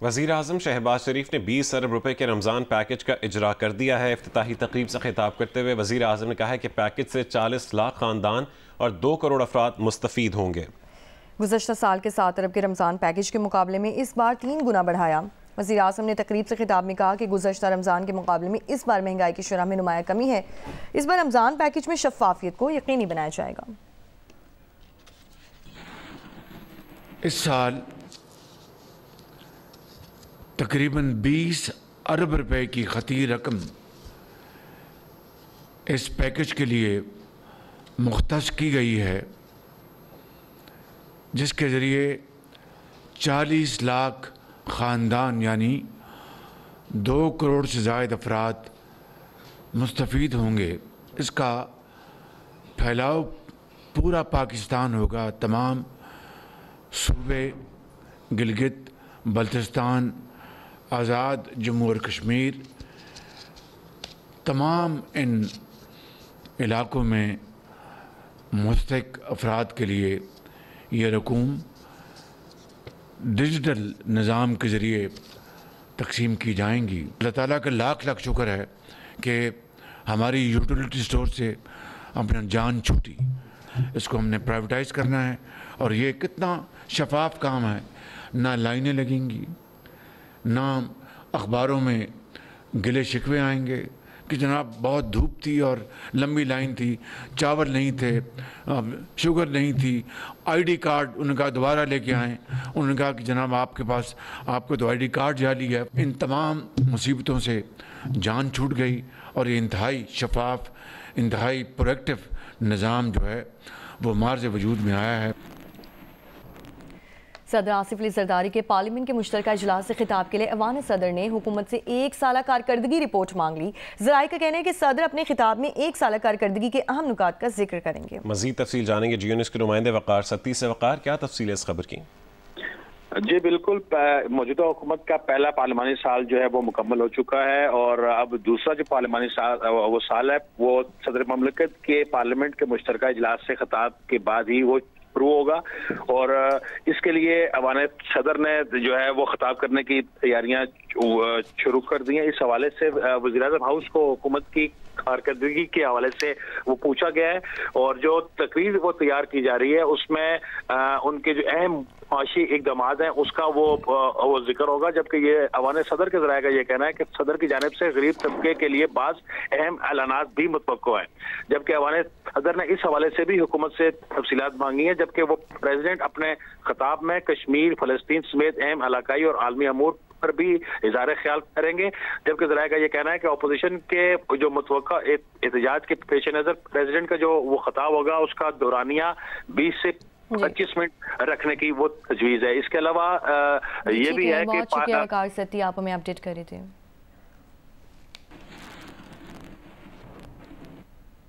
वज़ीर आज़म शहबाज शरीफ ने 20 अरब रुपए के रमज़ान पैकेज का इजरा कर दिया है। इफ्तिताही तकरीब से खिताब करते हुए वज़ीर आज़म ने कहा है कि पैकेज से 40 लाख ख़ानदान और 2 करोड़ अफराद मुस्तफ़ीद होंगे। गुज़श्ता साल के 7 अरब के रमज़ान पैकेज के मुकाबले में इस बार 3 गुना बढ़ाया। वज़ीर आज़म ने तकरीब से खिताब में कहा कि गुज़श्ता रमज़ान के मुकाबले में इस बार महंगाई की शरह में नुमाया कमी है। इस बार रमज़ान पैकेज में शफ़ाफ़ियत को यकीनी बनाया जाएगा। इस साल तकरीबन 20 अरब रुपए की खती रकम इस पैकेज के लिए मुख्तस की गई है, जिसके ज़रिए 40 लाख ख़ानदान यानी 2 करोड़ से ज़ायद अफराद मुस्तफ़ीद होंगे। इसका फैलाव पूरा पाकिस्तान होगा। तमाम सूबे, गिलगित बल्तिस्तान, आज़ाद जम्मू और कश्मीर, तमाम इन इलाक़ों में मुस्तहिक़ अफराद के लिए ये रकूम डिजिटल निज़ाम के ज़रिए तकसीम की जाएंगी। अल्लाह ताला का लाख लाख शुक्र है कि हमारी यूटिलिटी स्टोर से अपना जान छूटी। इसको हमने प्राइवेटाइज़ करना है और ये कितना शफाफ काम है। ना लाइनें लगेंगी, ना अखबारों में गिले शिकवे आएंगे कि जनाब बहुत धूप थी और लंबी लाइन थी, चावल नहीं थे, शुगर नहीं थी, आईडी कार्ड उनका दोबारा लेके आए। उन्होंने कहा कि जनाब आपके पास आपको तो आईडी कार्ड जाली है। इन तमाम मुसीबतों से जान छूट गई और ये इंतहाई शफाफ, इंतहाई प्रोएक्टिव निज़ाम जो है वो मार्ज़ वजूद में आया है। सदर आसिफ अली जरदारी के पार्लियामेंट के मुश्तरका इजलास से खिताब के लिए ऐवान सदर ने हुकूमत से 1 साला कारकर्दगी रिपोर्ट मांग ली। ज़राए का कहना है कि सदर अपने खिताब में 1 साला कारकर्दगी के अहम नुकात का जिक्र करेंगे। मज़ीद तफसील जानेंगे जियो न्यूज़ के नुमाइंदे वक़ार सत्ती से। वक़ार, क्या तफसील है इस खबर की? जी बिल्कुल, मौजूदा हुकूमत का पहला पार्लिमानी साल जो है वो मुकम्मल हो चुका है और अब दूसरा जो पार्लिमानी साल है वो सदर ममलकत के पार्लियामेंट के मुश्तरका इजलास से खिताब के बाद ही वो शुरू होगा। और इसके लिए अवान सदर ने जो है वो खिताब करने की तैयारियां शुरू कर दी हैं। इस हवाले से वज़ीर-ए-आज़म हाउस को हुकूमत की कारकर्दगी के हवाले से वो पूछा गया है और जो तकरीर वो तैयार की जा रही है उसमें उनके जो अहम माशी इकदामात हैं उसका वो जिक्र होगा। जबकि ये अवान सदर के ज़राए का ये कहना है कि सदर की जानिब से गरीब तबके के लिए बाज़ अहम ऐलानात भी मुतवक्को हैं। जबकि अवान सदर ने इस हवाले से भी हुकूमत से तफसीलात मांगी है। जबकि वो प्रेसिडेंट अपने खिताब में कश्मीर, फ़लस्तीन समेत अहम इलाकाई और आलमी अमूर पर भी इज़हार ख्याल करेंगे। जबकि ज़राए का ये कहना है कि अपोजिशन के जो मुतवक्का एहतजाज के पेश नज़र प्रेसिडेंट का जो वो खिताब होगा उसका दौरानिया 20 से 25 मिनट रखने की वो तजवीज़ है। इसके अलावा ये भी है कि बहुत शुक्रिया वक़ार सत्ती, आप हमें अपडेट कर रहे थे।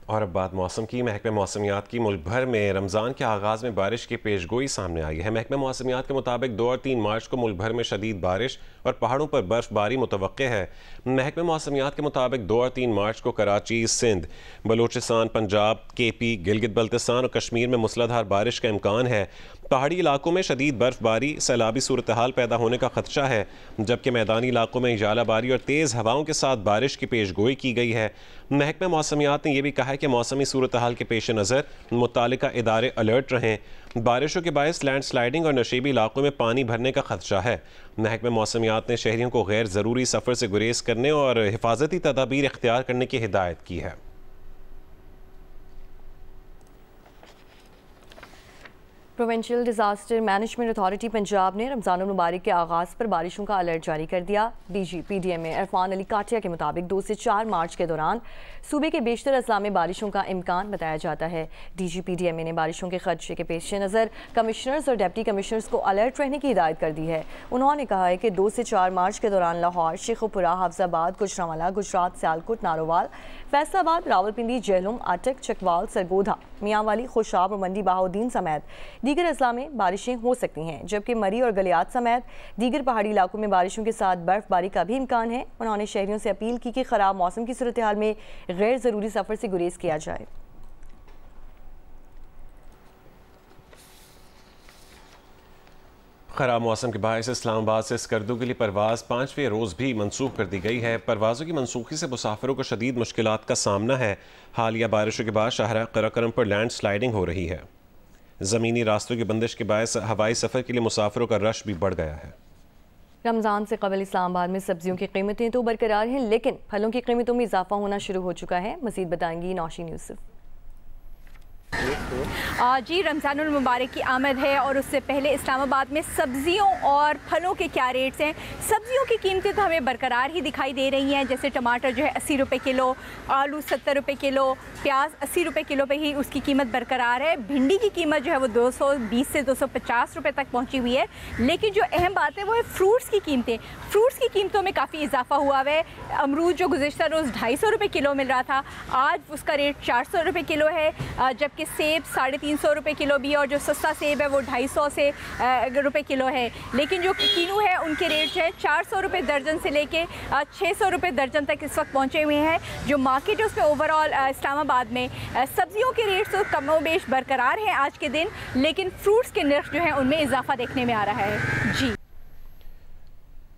और अब बात मौसम की। महकमे मौसमियात की मुल्क भर में रमज़ान के आगाज़ में बारिश की पेशगोई सामने आई है। महकमे मौसमियात के मुताबिक 2 और 3 मार्च को मुल्क भर में शदीद बारिश और पहाड़ों पर बर्फबारी मुतवक्के है। महकमे मौसमियात के मुताबिक 2 और 3 मार्च को कराची, सिंध, बलूचिस्तान, पंजाब, KP, गिलगित बल्तिस्तान और कश्मीर में मूसलाधार बारिश का इम्कान है। पहाड़ी इलाकों में शदीद बर्फबारी, सैलाबी सूरत हाल पैदा होने का खदशा है। जबकि मैदानी इलाकों में इजालाबारी और तेज़ हवाओं के साथ बारिश की पेशगोई की गई है। महकमा मौसमियात ने यह भी कहा है कि मौसमी सूरत हाल के पेश नज़र मुत्तालिका इदारे अलर्ट रहें। बारिशों के बायस लैंड स्लाइडिंग और नशीबी इलाकों में पानी भरने का खदशा है। महकमा मौसमियात ने शहरियों को गैर ज़रूरी सफ़र से गुरेज करने और हिफाजती तदाबीर इख्तियार करने की हिदायत की है। Provincial disaster management authority Punjab ने रमज़ान मुबारक के आगाज़ पर बारिशों का अलर्ट जारी कर दिया। DG PDMA इरफान अली काटिया के मुताबिक 2 से 4 मार्च के दौरान सूबे के बेशतर अजला में बारिशों का इम्कान बताया जाता है। DG PDMA ने बारिशों के खदशे के पेश नज़र कमिश्नर्स और डिप्टी कमिश्नर्स को अलर्ट रहने की हिदायत कर दी है। उन्होंने कहा है कि 2 से 4 मार्च के दौरान लाहौर, शेखुपुरा, हाफजाबाद, गुजरांवाला, गुजरात, सियालकोट, नारोवाल, फैसलाबाद, रावलपिंडी, जेहलुम, अटक, चकवाल, सरगोधा, मियांवाली, खुशाब और मंडी बहाउद्दीन समेत दीगर अजला में बारिशें हो सकती हैं। जबकि मरी और गलियात समेत दीगर पहाड़ी इलाकों में बारिशों के साथ बर्फबारी का भी इम्कान है। उन्होंने शहरियों से अपील की कि खराब मौसम की सूरत हाल में गैर ज़रूरी सफ़र से गुरेज किया जाए। खराब मौसम के बायस इस्लामाबाद से स्कर्दू के लिए परवाज़ 5वें रोज़ भी मनसूख कर दी गई है। परवाज़ों की मनसूखी से मुसाफिरों को शदीद मुश्किलात का सामना है। हालिया बारिशों के बाद शाहरा कराकरम पर लैंड स्लाइडिंग हो रही है। ज़मीनी रास्तों की बंदिश के बायस हवाई सफ़र के लिए मुसाफिरों का रश भी बढ़ गया है। रमज़ान से कबल इस्लामाबाद में सब्जियों की कीमतें तो बरकरार हैं, लेकिन फलों की कीमतों में इजाफा होना शुरू हो चुका है। मज़ीद बताएंगी नौशीन यूसुफ। जी, रमज़ानुल मुबारक की आमद है और उससे पहले इस्लामाबाद में सब्जियों और फलों के क्या रेट्स हैं। सब्जियों की कीमतें तो हमें बरकरार ही दिखाई दे रही हैं, जैसे टमाटर जो है 80 रुपये किलो, आलू 70 रुपये किलो, प्याज 80 रुपये किलो पे ही उसकी कीमत बरकरार है। भिंडी की कीमत जो है वो 220 से 250 रुपये तक पहुँची हुई है। लेकिन जो अहम बात है वो है फ्रूट्स की कीमतें। फ्रूट्स की कीमतों में काफ़ी इजाफा हुआ है। अमरूद जो गुज़िश्ता रोज़ 250 रुपये किलो मिल रहा था, आज उसका रेट 400 रुपये किलो है, जबकि सेब 350 रुपये किलो भी है और जो सस्ता सेब है वो 250 से रुपये किलो है। लेकिन जो कीनू है उनके रेट जो है 400 रुपये दर्जन से लेके 600 रुपये दर्जन तक इस वक्त पहुँचे हुए हैं। जो मार्केट है उसमें ओवरऑल इस्लामाबाद में सब्जियों के रेट तो कमोबेश बरकरार हैं आज के दिन, लेकिन फ्रूट्स के नर्ख जो है उनमें इजाफा देखने में आ रहा है। जी,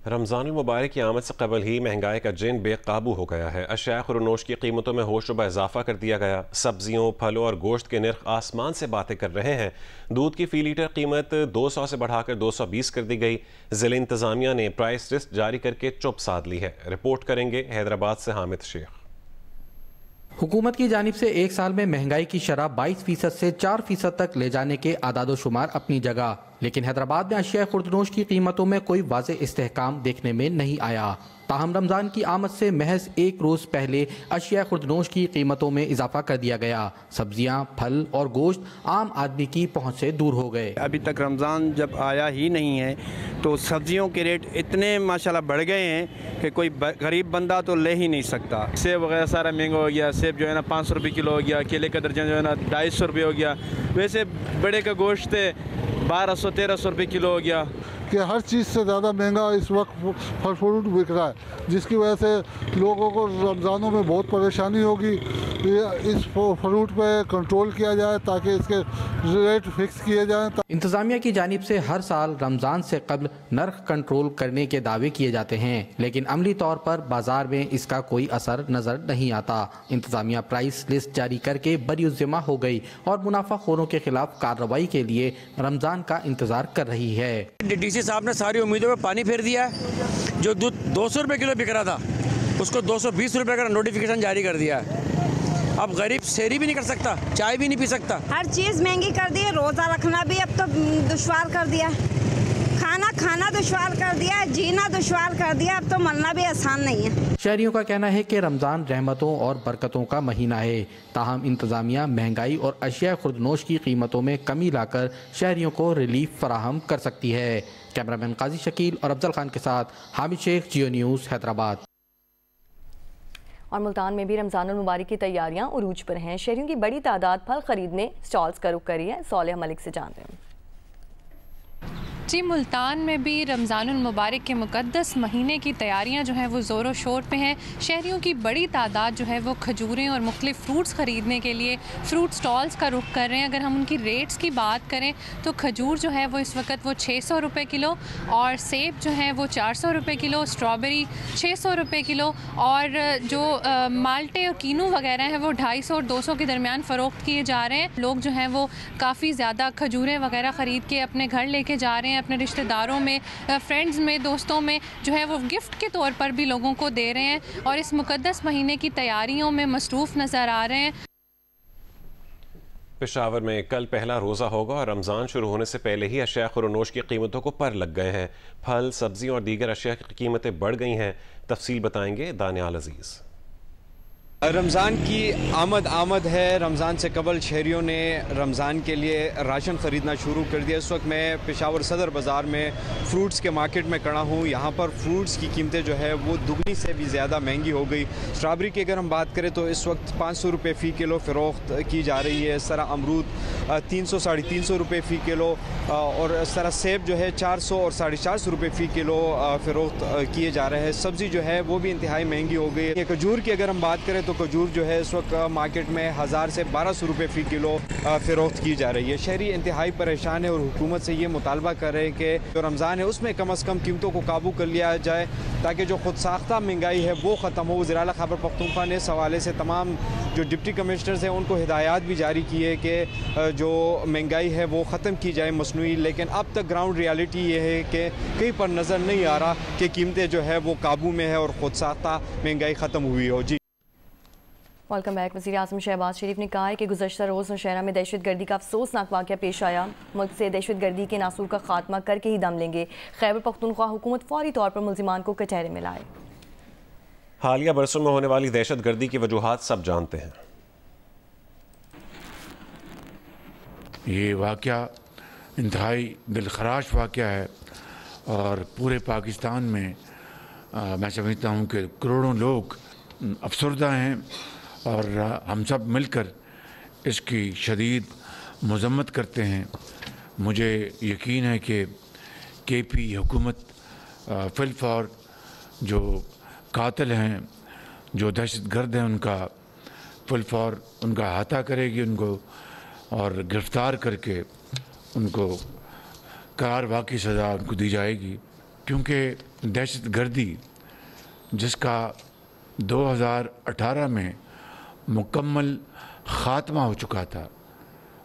रमज़ानुल मुबारक की आमद से कबल ही महंगाई का जिन बेकाबू हो गया है। अशिया खुरनोश की कीमतों में होशरुबा इजाफा कर दिया गया। सब्जियों, फलों और गोश्त के नर्ख आसमान से बातें कर रहे हैं। दूध की फ़ी लीटर कीमत 200 से बढ़ाकर 220 कर दी गई। ज़िला इंतज़ामिया ने प्राइस लिस्ट जारी करके चुप साध ली है। रिपोर्ट करेंगे हैदराबाद से हामिद शेख। हुकूमत की जानिब से एक साल में महंगाई की शरह 22% से 4% तक ले जाने के आदादोशुमार अपनी जगह, लेकिन हैदराबाद में अशिया खुर्दनोश की कीमतों में कोई वाज़ेह इस्तेहकाम देखने में नहीं आया। ताहम रमज़ान की आमद से महज एक रोज़ पहले अशिया खुर्दनोश की कीमतों में इजाफा कर दिया गया। सब्जियां, फल और गोश्त आम आदमी की पहुंच से दूर हो गए। अभी तक रमज़ान जब आया ही नहीं है तो सब्जियों के रेट इतने माशाल्लाह बढ़ गए हैं कि कोई गरीब बंदा तो ले ही नहीं सकता। सेब वगैरह सारा महंगा हो गया। सेब जो है ना 500 रुपये किलो हो गया, केले का दर्जन जो है ना 250 रुपये हो गया। वैसे बड़े का गोश्त 1200-1300 रुपये किलो हो गया। कि हर चीज़ से ज़्यादा महंगा इस वक्त फल फ्रूट बिक रहा है, जिसकी वजह से लोगों को रमज़ानों में बहुत परेशानी होगी। इस फ्रूट पे कंट्रोल किया जाए ताकि इसके रेट फिक्स किए जाएं। इंतज़ामिया की जानिब से हर साल रमज़ान से कबल नर्ख कंट्रोल करने के दावे किए जाते हैं, लेकिन अमली तौर पर बाजार में इसका कोई असर नज़र नहीं आता। इंतज़ामिया प्राइस लिस्ट जारी करके बरीउज़्ज़िम्मा हो गई और मुनाफाखोरों के खिलाफ कार्रवाई के लिए रमज़ान का इंतज़ार कर रही है। डीसी साहब ने सारी उम्मीदों में पानी फेर दिया है। जो दूध 200 रुपये किलो बिक रहा था उसको 220 रुपये का नोटिफिकेशन जारी कर दिया है। अब गरीब सेरी भी नहीं कर सकता, चाय भी नहीं पी सकता। हर चीज़ महंगी कर दी है। रोज़ा रखना भी अब तो दुश्वार कर दिया, खाना दुश्वार कर दिया, जीना दुश्वार कर दिया, अब तो मरना भी आसान नहीं है। शहरियों का कहना है कि रमज़ान रहमतों और बरकतों का महीना है। ताहम इंतज़ामिया महंगाई और अशिया खुर्दनोश की कीमतों में कमी लाकर शहरियों को रिलीफ फराहम कर सकती है। कैमरामैन काजी शकील और अफजल खान के साथ हामिद शेख, जियो न्यूज़, हैदराबाद। और मुल्तान में भी रमज़ानुल मुबारक की तैयारियां उरूज पर हैं। शहरियों की बड़ी तादाद फल खरीदने स्टॉल्स का रुख करी है। सोलेह मलिक से जानते हैं। जी, मुल्तान में भी रमज़ानुल मुबारक के मुक़द्दस महीने की तैयारियां जो हैं वो ज़ोरों शोर पे हैं। शहरियों की बड़ी तादाद जो है वो खजूरें और मुख्तलिफ़ फ्रूट्स ख़रीदने के लिए फ्रूट स्टॉल्स का रुख कर रहे हैं। अगर हम उनकी रेट्स की बात करें तो खजूर जो है वो इस वक्त वो 600 रुपये किलो और सेब जो है वो 400 रुपये किलो, स्ट्रॉबेरी 600 रुपये किलो और जो माल्टे और कीनू वगैरह हैं वो 250 और 200 के दरमियान फ़रोख्त किए जा रहे हैं। लोग जो हैं वो काफ़ी ज़्यादा खजूरें वगैरह ख़रीद के अपने घर लेके जा रहे हैं, अपने रिश्तेदारों में, फ्रेंड्स में, दोस्तों में जो है वो गिफ्ट के तौर पर भी लोगों को दे रहे हैं और इस मुक़द्दस महीने की तैयारियों में मसरूफ़ नज़र आ रहे हैं। पेशावर में कल पहला रोज़ा होगा और रमज़ान शुरू होने से पहले ही अशिया खुरनोश की कीमतों को पर लग गए हैं। फल, सब्जी और दीगर अशिया की कीमतें बढ़ गई हैं। तफसील बताएंगे दानियाल अजीज़। रमज़ान की आमद है। रमज़ान से कबल शहरियों ने रमज़ान के लिए राशन ख़रीदना शुरू कर दिया। इस वक्त मैं पेशावर सदर बाज़ार में फ़्रूट्स के मार्केट में खड़ा हूँ। यहाँ पर फ्रूट्स की कीमतें जो है वो दुगनी से भी ज़्यादा महंगी हो गई। स्ट्रॉबेरी की अगर हम बात करें तो इस वक्त 500 रुपये फ़ी किलो फ़रोख्त की जा रही है। इस तरह अमरूद 300-350 रुपये फ़ी किलो और इस तरह सेब जो है 400 और 450 रुपये फ़ी किलो फ़रोख्त किए जा रहे हैं। सब्ज़ी जो है वो भी इंतहाई महंगी हो गई है। खजूर की अगर हम बात करें तो खजूर जो है इस वक्त मार्केट में 1000 से 1200 रुपये फ़ी किलो फ़रोख्त की जा रही है। शहरी इंतहाई परेशान है और हुकूमत से ये मुतालबा कर रहे हैं कि जो रमज़ान है उसमें कम अज़ कम कीमतों को काबू कर लिया जाए ताकि जो खुद साख्ता महंगाई है वो ख़त्म हो। वज़ीर आला खैबर पख्तूनख्वा ने इस हवाले से तमाम जो डिप्टी कमिश्नर्स हैं उनको हिदायत भी जारी की है कि जो महंगाई है वो ख़त्म की जाए मसनूई, लेकिन अब तक ग्राउंड रियलिटी ये है कि कहीं पर नज़र नहीं आ रहा कि कीमतें जो है वो काबू में है और खुद साख्ता महंगाई ख़त्म हुई हो। जी वेलकम बैक। वज़ीर आज़म शहबाज शरीफ ने कहा है कि गुज़श्ता रोज़ नौशहरा में दहशत गर्दी का अफसोसनाक वाक़या पेश आया। मुल्क से दहशत गर्दी के नासूर का खात्मा करके ही दम लेंगे। खैबर पख्तूनख्वा हुकूमत फौरी तौर पर मुल्ज़िमान को कटहरे में लाए। हालिया बरसों में होने वाली दहशत गर्दी की वजूहात सब जानते हैं। ये वाक़या इंतहाई दिलखराश वाक़या है और पूरे पाकिस्तान में मैं समझता हूँ कि करोड़ों लोग अफसरदा हैं और हम सब मिलकर इसकी शदीद मज़म्मत करते हैं। मुझे यकीन है कि केपी हुकूमत फिलफौर जो कातिल हैं, जो दहशत गर्द हैं, उनका फिलफौर उनका अहाता करेगी उनको और गिरफ़्तार करके उनको कारवा की सज़ा उनको दी जाएगी, क्योंकि दहशत गर्दी जिसका 2018 में मुकम्मल ख़ात्मा हो चुका था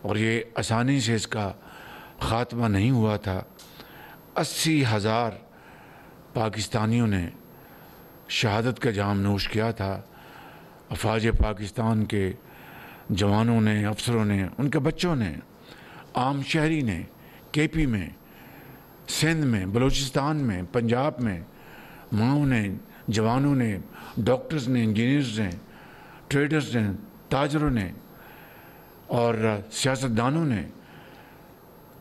और ये आसानी से इसका ख़ात्मा नहीं हुआ था। 80,000 पाकिस्तानियों ने शहादत का जाम नोश किया था। अफवाज पाकिस्तान के जवानों ने, अफसरों ने, उनके बच्चों ने, आम शहरी ने, केपी में, सिंध में, बलूचिस्तान में, पंजाब में, माओं ने, जवानों ने, डॉक्टर्स ने, इंजीनियर्स ने, ट्रेडर्स ने, ताजरों ने और सियासतदानों ने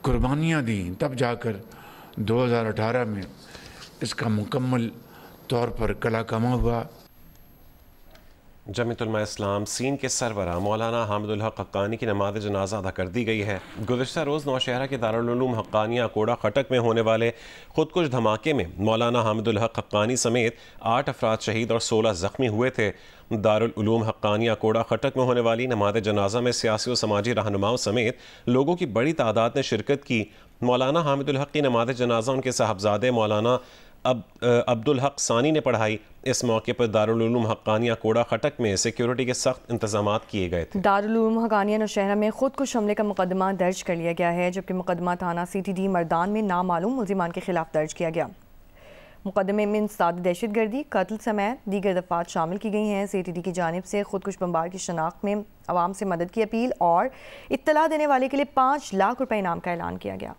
कुर्बानियाँ दी, तब जाकर 2018 में इसका मुकम्मल तौर पर कला कमा हुआ। जमीयत उलमा इस्लाम सीन के सरबराह मौलाना हामिदुल हक हक्कानी की नमाज जनाजा अदा कर दी गई है। गुज़श्ता रोज़ नौशहरा के दारुल उलूम हक्कानिया कोड़ा खटक में होने वाले खुदकुश धमाके में मौलाना हामिदुल हक हक्कानी समेत 8 अफराद शहीद और 16 ज़ख्मी हुए थे। दारुल उलूम हक्कानिया कोड़ा खटक में होने वाली नमाज जनाजा में सियासी और समाजी रहनुमाओं समेत लोगों की बड़ी तादाद ने शिरकत की। मौलाना हामिदुल हक की नमाज जनाजा उनके साहबजादे मौलाना अब्दुल हक सानी ने पढ़ाई। इस मौके पर दारुल उलूम हक्कानिया कोड़ा खटक में सिक्योरिटी के सख्त इंतजाम किए गए थे। दारुल उलूम हक्कानिया नौशहरा में खुदकुश हमले का मुकदमा दर्ज कर लिया गया है, जबकि मुकदमा थाना CTD मर्दान में नामालूम मुल्जिमान के खिलाफ दर्ज किया गया। मुकदमे में इंसदाद दहशत गर्दी, कत्ल समेत दीगर दफात शामिल की गई हैं। CTD की जानिब से खुदकुश बम्बार की शनाख्त में आवाम से मदद की अपील और इत्तला देने वाले के लिए 5 लाख रुपए इनाम का ऐलान किया गया।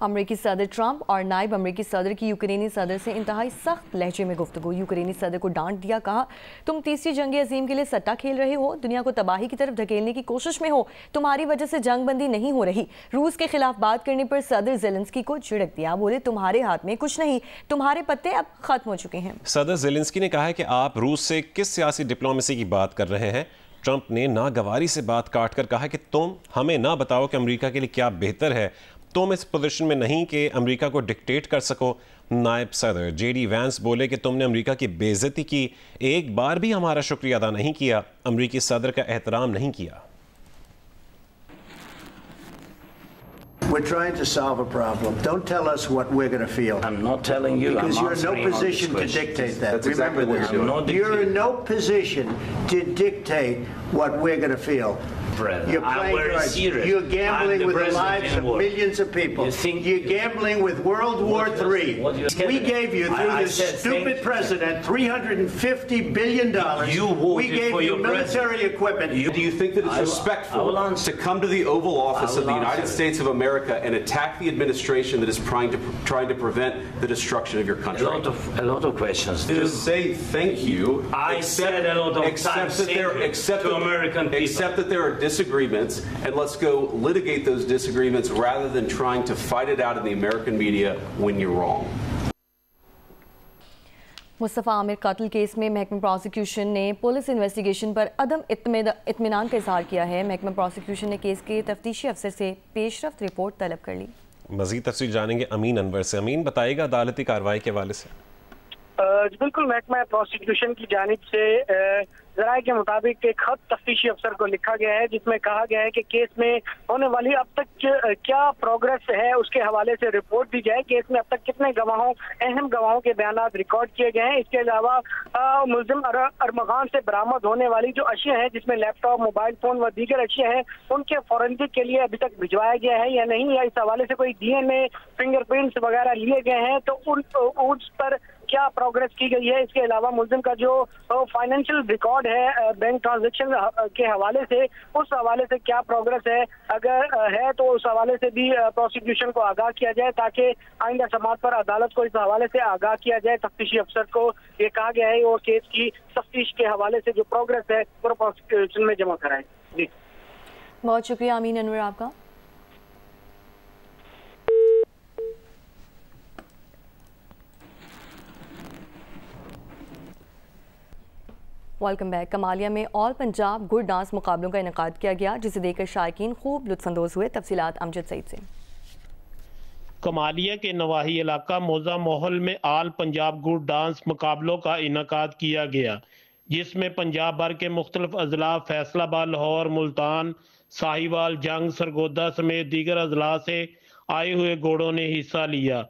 अमरीकी सदर ट्रंप और नायब अमरीकी सदर की यूक्रेनी सदर से इंतहाई सख्त लहजे में गुफ्तगू। यूक्रेनी सदर को डांट दिया, कहा तुम तीसरी जंग अजीम के लिए सट्टा खेल रहे हो, दुनिया को तबाही की तरफ धकेलने की कोशिश में हो, तुम्हारी वजह से जंग बंदी नहीं हो रही। रूस के खिलाफ बात करने पर सदर ज़ेलेंस्की को झिड़क दिया, बोले तुम्हारे हाथ में कुछ नहीं, तुम्हारे पत्ते अब खत्म हो चुके हैं। सदर ज़ेलेंस्की ने कहा है कि आप रूस से किस सियासी डिप्लोमेसी की बात कर रहे हैं। ट्रंप ने नागवारी से बात काट कर कहा कि तुम हमें ना बताओ कि अमेरिका के लिए क्या बेहतर है, तुम इस पोजीशन में नहीं कि अमेरिका को डिक्टेट कर सको। नायब सदर JD वैंस बोले कि तुमने अमेरिका की बेइज्जती की, एक बार भी हमारा शुक्रिया अदा नहीं किया, अमेरिकी सदर का एहतराम नहीं किया। We're trying to solve a problem. Don't tell us what we're going to feel. I'm not telling you. Because you're in no position to dictate that. That's Remember exactly this. You're in no position to dictate what we're going to feel. You're playing cards. You're gambling with the lives of millions of people. You're gambling with World War III. We gave you, through this stupid president, $350 billion. We gave you military equipment. Do you think that it's respectful to come to the Oval Office of the United States of America and attack the administration that is trying to prevent the destruction of your country? A lot of questions. Just say thank you. I said a lot of times to American people. Accept that there are disagreements, and let's go litigate those disagreements rather than trying to fight it out in the American media when you're wrong. Mustafa Aamir कत्ल case में महकमा prosecution ने police investigation पर अदम इत्मीनान का इजहार किया है। महकमा प्रोसिक्यूशन ने केस के तफ्तीशी अफसर से पेशरफ्त रिपोर्ट तलब कर ली। मज़ीद तफसील जानेंगे अमीन अनवर से। अमीन, बताइएगा अदालती कार्रवाई के हवाले से। बिल्कुल, महकमा प्रोसिक्यूशन की जानिब से ज़राए के मुताबिक एक खत तफ्तीशी अफसर को लिखा गया है जिसमें कहा गया है कि केस में होने वाली अब तक क्या प्रोग्रेस है उसके हवाले से रिपोर्ट दी जाए। केस में अब तक कितने अहम गवाहों के बयान रिकॉर्ड किए गए हैं। इसके अलावा मुल्जिम अरमगान से बरामद होने वाली जो अशिया है जिसमें लैपटॉप, मोबाइल फोन व दीगर अशिया हैं उनके फॉरेंसिक के लिए अभी तक भिजवाया गया है या नहीं, या इस हवाले से कोई DNA फिंगरप्रिंट्स वगैरह लिए गए हैं तो उस पर क्या प्रोग्रेस की गई है। इसके अलावा मुल्जिम का जो फाइनेंशियल रिकॉर्ड है बैंक ट्रांजैक्शन के हवाले से, उस हवाले से क्या प्रोग्रेस है, अगर है तो उस हवाले से भी प्रोसिक्यूशन को आगाह किया जाए ताकि आइंदा समाअत पर अदालत को इस हवाले से आगाह किया जाए। तफ्तीशी अफसर को ये कहा गया है वो केस की तफ्तीश के हवाले से जो प्रोग्रेस है वो प्रोसिक्यूशन में जमा कराए। जी, बहुत शुक्रिया अमीन अनवर आपका। Welcome back. कमालिया में ऑल पंजाब गुड डांस मुकाबलों का इनेकाद किया गया जिसे देखकर शायकीन खूब लुत्फानंदोज हुए। तफसीलात अमजद सईद से। कमालिया के नवाही इलाका मौजा मोहल में ऑल पंजाब गुड डांस मुकाबलों का इनेकाद किया गया जिसमें पंजाब भर के मुख्तलिफ अजला फैसलाबाद, लाहौर, मुल्तान, साहिवाल, जंग, सरगोदा समेत दीगर अजला से आए हुए घोड़ों ने हिस्सा लिया,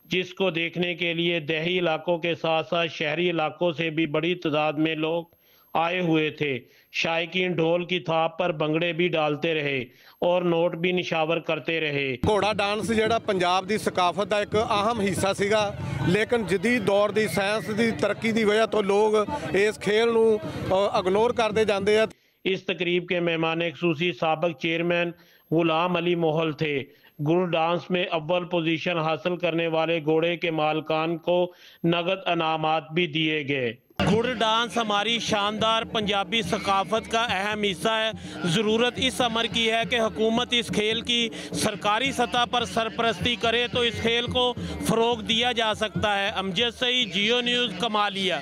जिसको देखने के लिए देही इलाकों के साथ साथ शहरी इलाकों से भी बड़ी तादाद में लोग आए हुए थे। शायकीन ढोल की थाप पर भंगड़े भी डालते रहे और नोट भी निशावर करते रहे। घोड़ा डांस जिहड़ा पंजाब दी सकाफत का एक अहम हिस्सा सीगा, लेकिन जदीद दौर दी साइंस दी तरक्की की वजह तो लोग इस खेल नूं इग्नोर करते जाते हैं। इस तकरीब के मेहमान खुसूसी साबिक चेयरमैन गुलाम अली मोहल थे। गुड़ डांस में अव्वल पोजीशन हासिल करने वाले घोड़े के मालकान को नगद इनामात भी दिए गए। गुड़ डांस हमारी शानदार पंजाबी सकाफत का अहम हिस्सा है। ज़रूरत इस अमर की है कि हुकूमत इस खेल की सरकारी सतह पर सरपरस्ती करे तो इस खेल को फ़रोग दिया जा सकता है। अमजद सईद, जियो न्यूज़, कमालिया।